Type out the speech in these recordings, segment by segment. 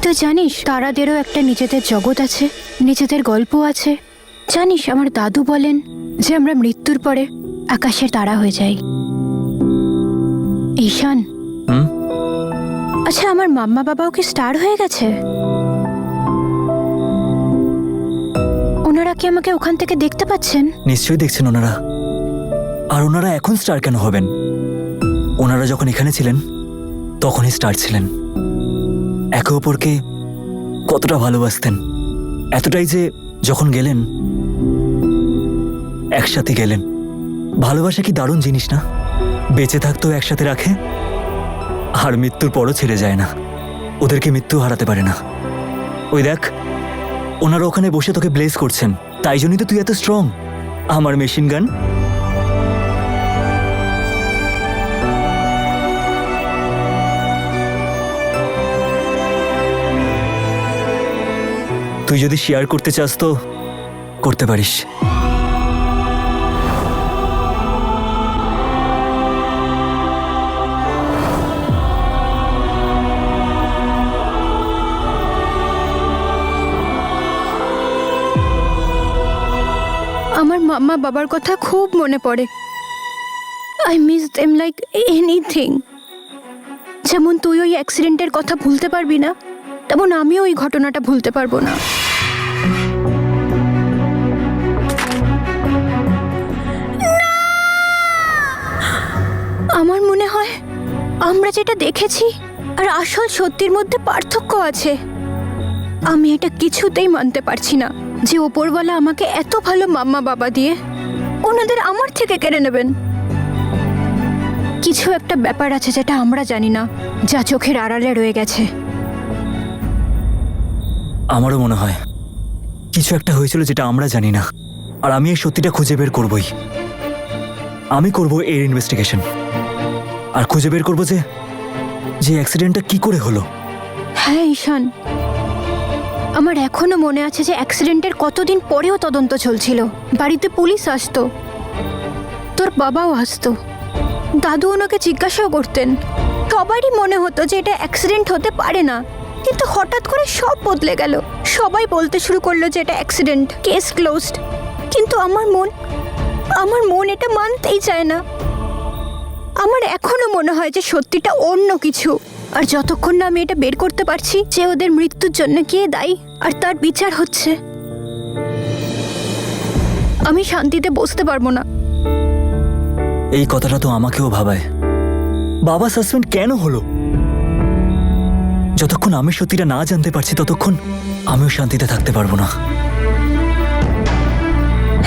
তুই জানিস তারাদেরও একটা নিজেদের জগৎ আছে, নিজেদের গল্প আছে। জানিস আমার দাদু বলেন যে আমরা মৃত্যুর পরে আকাশের তারা হয়ে যাই। ঈশান, আচ্ছা আমার মাম্মা বাবাও কি স্টার হয়ে গেছে? ওনারা কি আমাকে ওখান থেকে দেখতে পাচ্ছেন? নিশ্চয়ই দেখছেন ওনারা। আর ওনারা এখন স্টার কেন হবেন? ওনারা যখন এখানে ছিলেন তখনই স্টার ছিলেন। একে অপরকে কতটা ভালোবাসতেন, এতটাই যে যখন গেলেন একসাথে গেলেন। ভালোবাসা কি দারুণ জিনিস না? বেঁচে থাকতেও একসাথে রাখে, আর মৃত্যুর পরও ছেড়ে যায় না। ওদেরকে মৃত্যু হারাতে পারে না। ওই দেখ, ওনারা ওখানে বসে তোকে ব্লেস করছেন। তাই জন্যই তো তুই এত স্ট্রং, আমার মেশিন গান। তুই যদি শেয়ার করতে চাস তো করতে পারিস। আমার মাম্মা বাবার কথা খুব মনে পড়ে। I miss them like anything. যেমন তুই ওই অ্যাক্সিডেন্টের কথা ভুলতে পারবি না, তেমন আমিও ওই ঘটনাটা ভুলতে পারবো না। আমার মনে হয় আমরা যেটা দেখেছি আর আসল সত্যির মধ্যে পার্থক্য আছে। আমি এটা কিছুতেই মানতে পারছি না যে ওপরওয়ালা আমাকে এত ভালো মাম্মা বাবা দিয়ে ওনাদের আমার থেকে কেড়ে নেবেন। কিছু একটা ব্যাপার আছে যেটা আমরা জানি না, যা চোখের আড়ালে রয়ে গেছে। আমারও মনে হয় কিছু একটা হয়েছিল যেটা আমরা জানি না, আর আমি এই সত্যিটা খুঁজে বের করবই। আমি করব এর ইনভেস্টিগেশন, আর খুঁজে বের করবো যে অ্যাক্সিডেন্টটা কি করে হলো। হ্যাঁ ঈশান, আমার এখনো মনে আছে যে অ্যাক্সিডেন্টের কতদিন পরেও তদন্ত চলছিল। বাড়িতে পুলিশ আসতো, তোর বাবাও আসতো, দাদু ওনাকে জিজ্ঞাসাও করতেন। সবারই মনে হতো যে এটা অ্যাক্সিডেন্ট হতে পারে না, কিন্তু হঠাৎ করে সব বদলে গেল। সবাই বলতে শুরু করলো যে এটা অ্যাক্সিডেন্ট, কেস ক্লোজড। কিন্তু আমার মন এটা মানতেই চায় না। আমার এখনো মনে হয় যে সত্যিটা অন্য কিছু। আর যতক্ষণ না আমি এটা বের করতে পারছি যে ওদের মৃত্যুর জন্য কে দায়ী আর তার বিচার হচ্ছে, আমি শান্তিতে বসতে পারবো না। এই কথাটা তো আমাকেও ভাবায়। বাবা সাসপেন্ড কেন হলো? যতক্ষণ আমি সত্যিটা না জানতে পারছি ততক্ষণ আমিও শান্তিতে থাকতে পারবো না।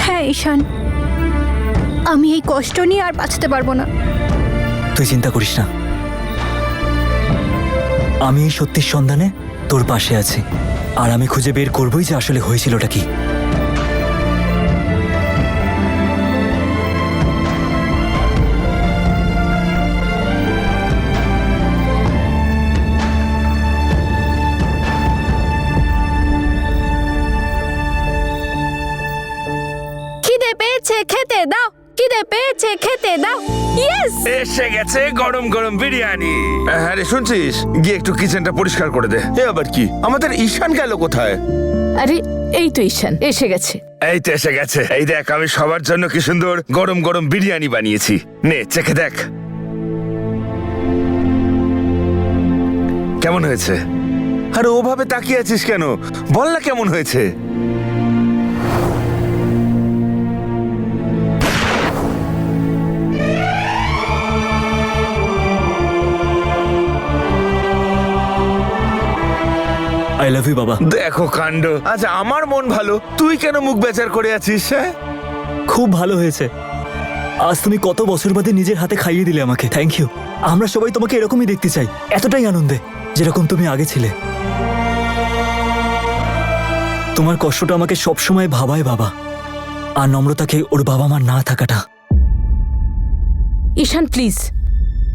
হ্যাঁ ঈশান, আমি এই কষ্ট নিয়ে আর বাঁচতে পারবো না। তুই চিন্তা করিস না, আমি এই সত্যির সন্ধানে তোর পাশে আছি, আর আমি খুঁজে বের করবই যে আসলে হয়েছিলটা কি। খিদে পেয়েছে, খেতে দাও। খিদে পেয়েছে, খেতে দাও। ইয়েস, এসে গেছে গরম গরম বিরিয়ানি। হ্যাঁ রে, শুনছিস? গিয়ে একটু কিচেনটা পরিষ্কার করে দে। এ আবার কি? আমাদের ঈশান গেল কোথায়? আরে এই তো ঈশান এসে গেছে। এই তো এসে গেছে। এই দেখ, আমি সবার জন্য কি সুন্দর গরম গরম বিরিয়ানি বানিয়েছি। নে চেখে দেখ কেমন হয়েছে। আরে ওভাবে তাকিয়ে আছিস কেন? বল না কেমন হয়েছে। আই লাভ ইউ বাবা। দেখো কাণ্ড। আচ্ছা আমার মন ভালো, তুই কেন মুখ বেচার করে আছিস? হ্যাঁ, খুব ভালো হয়েছে। আজ তুমি কত বছর বাদে নিজের হাতে খাইয়ে দিলে আমাকে। Thank you. আমরা সবাই তোমাকে এরকমই দেখতে চাই, এতটাই আনন্দে যেরকম তুমি আগে ছিলে। তোমার কষ্টটা আমাকে সবসময় ভাবায় বাবা, আর নম্রতাকে ওর বাবা মার না থাকাটা। ঈশান প্লিজ,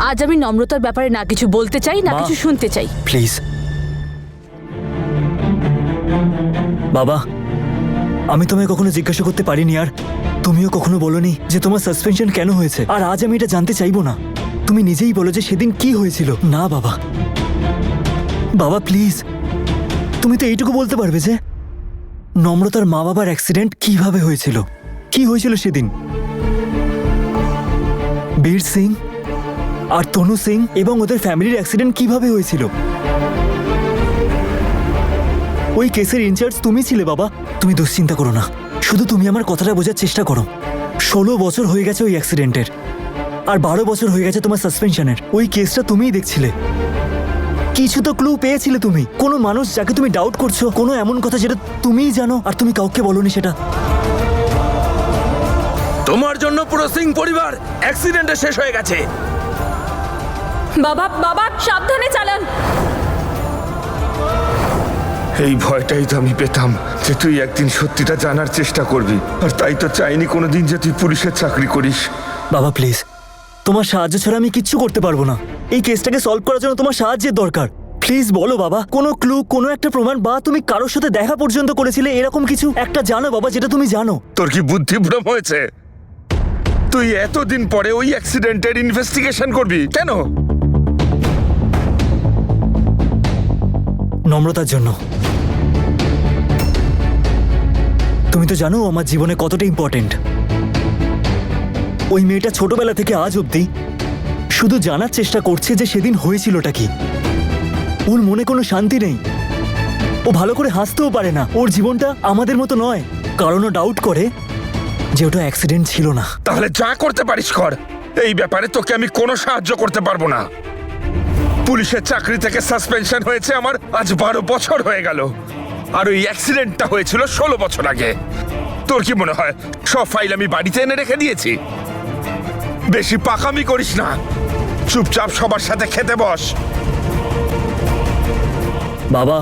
আজ আমি নম্রতার ব্যাপারে না কিছু বলতে চাই না মা। কিছু শুনতে চাই। প্লিজ বাবা, আমি তোমায় কখনো জিজ্ঞাসা করতে পারিনি, আর তুমিও কখনো বলোনি যে তোমার সাসপেনশন কেন হয়েছে। আর আজ আমি এটা জানতে চাইবো না। তুমি নিজেই বলো যে সেদিন কি হয়েছিল। না বাবা, বাবা প্লিজ। তুমি তো এইটুকু বলতে পারবে যে নম্রতার মা বাবার অ্যাক্সিডেন্ট কিভাবে হয়েছিল, কি হয়েছিল সেদিন। বীর সিং আর তনু সিং এবং ওদের ফ্যামিলির অ্যাক্সিডেন্ট কিভাবে হয়েছিল। ওই কেসের ইনচার্জ তুমি ছিলে বাবা। তুমি দুশ্চিন্তা করো না, শুধু তুমি আমার কথাটা বোঝার চেষ্টা করো। 16 বছর হয়ে গেছে ওই অ্যাক্সিডেন্টের, আর 12 বছর হয়ে গেছে তোমার সাসপেনশনের। ওই কেসটা তুমিই দেখছিলে, কিছু তো ক্লু পেয়েছিলে তুমি। কোনো মানুষ যাকে তুমি ডাউট করছো, কোনো এমন কথা যেটা তুমিই জানো আর তুমি কাউকে বলোনি সেটা। তোমার জন্য পুরো সিং পরিবার অ্যাক্সিডেন্টে শেষ হয়ে গেছে। বাবা বাবা সাবধানে চালান। এই ভয়টাই তো আমি পেতাম যে তুই একদিন সত্যিটা জানার চেষ্টা করবি, আর তাই তো চাইনি কোনোদিন যে তুই পুলিশের চাকরি করিস। বাবা প্লিজ, তোমার সাহায্য ছাড়া আমি কিচ্ছু করতে পারবো না। এই কেসটাকে সলভ করার জন্য তোমার সাহায্যের দরকার। প্লিজ বলো বাবা, কোনো ক্লু, কোনো একটা প্রমাণ, বা তুমি কারোর সাথে দেখা পর্যন্ত করেছিলে এরকম কিছু একটা জানো বাবা, যেটা তুমি জানো। তোর কি বুদ্ধিভ্রম হয়েছে? তুই এতদিন পরে ওই অ্যাক্সিডেন্টের ইনভেস্টিগেশন করবি কেন? নম্রতার জন্য। তুমি তো জানো ও আমার জীবনে কতটা ইম্পর্টেন্ট। ওই মেয়েটা ছোটবেলা থেকে আজ অবধি শুধু জানার চেষ্টা করছে যে সেদিন হয়েছিলটা কি। ওর মনে কোনো শান্তি নেই, ও ভালো করে হাসতেও পারে না। ওর জীবনটা আমাদের মতো নয়, কারণ ও ডাউট করে যে ওটা অ্যাক্সিডেন্ট ছিল না। তাহলে যা করতে পারিস কর, এই ব্যাপারে তোকে আমি কোনো সাহায্য করতে পারবো না। পুলিশের চাকরি থেকে সাসপেনশন হয়েছে আমার আজ 12 বছর হয়ে গেল, আর ওই অ্যাক্সিডেন্টটা হয়েছিল 16 বছর আগে। তোর কি মনে হয় সব ফাইল আমি বাড়িতে এনে রেখে দিয়েছি? বেশি পাকামি করিস না, চুপচাপ সবার সাথে খেতে বস। বাবা,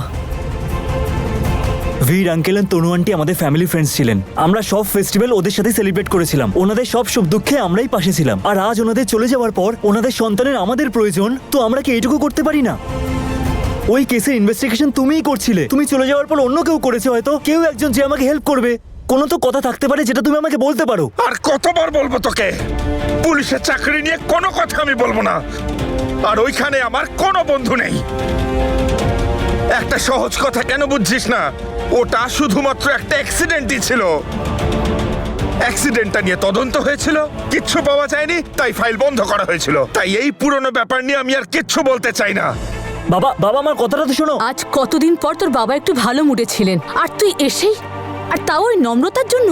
বীর আঙ্কেল আর তনু আন্টি আমাদের ফ্যামিলি ফ্রেন্ডস ছিলেন। আমরা সব ফেস্টিভ্যাল ওদের সাথে সেলিব্রেট করেছিলাম। ওনাদের সব সুখ দুঃখে আমরাই পাশে ছিলাম। আর আজ ওনাদের চলে যাওয়ার পর ওনাদের সন্তানের আমাদের প্রয়োজন, তো আমরা কি এইটুকু করতে পারি না? ওই কেসের ইনভেস্টিগেশন তুমিই করছিলে। তুমি চলে যাওয়ার পর অন্য কেউ করেছে, হয়তো কেউ একজন যে আমাকে হেল্প করবে। কোনো তো কথা থাকতে পারে যেটা তুমি আমাকে বলতে পারো। আর কতবার বলবো তোকে, পুলিশের চাকরি নিয়ে কোনো কথা আমি বলবো না। আর ওইখানে আমার কোনো বন্ধু নেই। একটা সহজ কথা কেন বুঝছিস না? ওটা শুধুমাত্র একটা অ্যাক্সিডেন্টই ছিল। অ্যাক্সিডেন্টটা নিয়ে তদন্ত হয়েছিল, কিচ্ছু পাওয়া যায়নি, তাই ফাইল বন্ধ করা হয়েছিল। তাই এই পুরনো ব্যাপার নিয়ে আমি আর কিচ্ছু বলতে চাই না। বাবা, বাবা আমার কথাটা তো শোনো। আজ কতদিন পর তোর বাবা একটু ভালো মুডে ছিলেন, আর তুই এসেই, আর তাও ওই নম্রতার জন্য।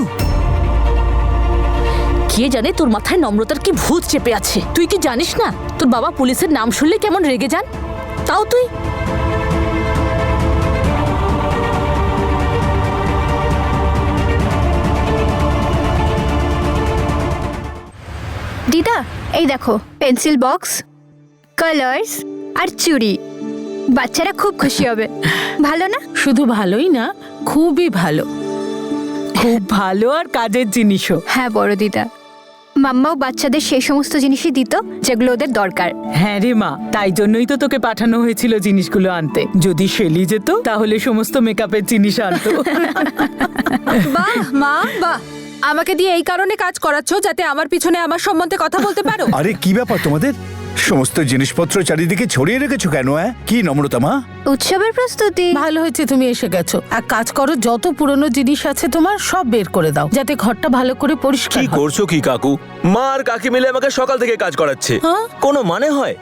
কে জানে তোর মাথায় নম্রতার কি ভূত চেপে আছে। তুই কি জানিস না তোর বাবা পুলিশের নাম শুনলে কেমন রেগে যান? তাও তুই। দিদা, এই দেখো পেন্সিল বক্স, কালার্স আর চুড়ি। বাচ্চারা খুব খুশি হবে, ভালো না? শুধু ভালোই না, খুবই ভালো, খুব ভালো, আর কাজের জিনিসও। হ্যাঁ বড় দিদা, মাম্মাও বাচ্চাদের সেই সমস্ত জিনিসই দিত যেগুলো ওদের দরকার। হ্যাঁ রে মা, তাই জন্যই তো তোকে পাঠানো হয়েছিল জিনিসগুলো আনতে। যদি শেলি যেত তাহলে সমস্ত মেকআপের জিনিস আনতো। বাহ মা বাহ, আমাকে দিয়ে এই কারণে কাজ করাচ্ছ যাতে আমার পিছনে আমার সম্বন্ধে কথা বলতে পারো। আরে কি ব্যাপার তোমাদের? সমস্ত জিনিসপত্র চারিদিকে ছড়িয়ে রেখেছো কেন? কি নম্রতা মা? উৎসবের প্রস্তুতি। ভালো হয়েছে তুমি এসে গেছো। এক কাজ করো, যত পুরনো জিনিস আছে তোমার সব বের করে দাও, যাতে ঘরটা ভালো করে পরিষ্কার কি হয়। করছো কি কাকু? মা আর কাকি মিলে আমাকে সকাল থেকে কাজ করাচ্ছে। হ্যাঁ? কোনো মানে হয়?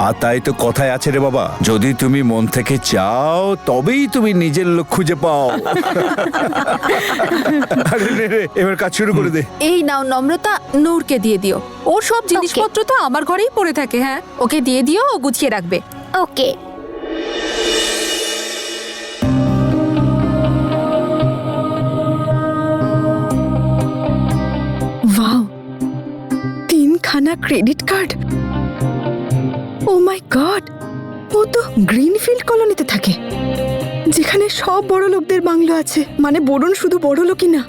আর তাই তো কথায় আছে রে বাবা, যদি তুমি মন থেকে চাও তবেই তুমি নিজের লোক খুঁজে পাও। আরে নে রে, এবার কাজ শুরু করে দে। এই নাও নম্রতা, নূরকে দিয়ে দিও। ওর সব জিনিসপত্র তো আমার ঘরেই পড়ে থাকে। হ্যাঁ, ওকে দিয়ে দিও, ও গুছিয়ে রাখবে। ওকে। वाओ, 3खाना credit card. Oh my God, ও তো গ্রিনফিল্ড কলোনিতে থাকে, যেখানে সব বড় লোকদের বাংলো আছে। মানে বরুণ শুধু বড় লোকই না,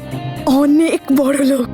অনেক বড় লোক।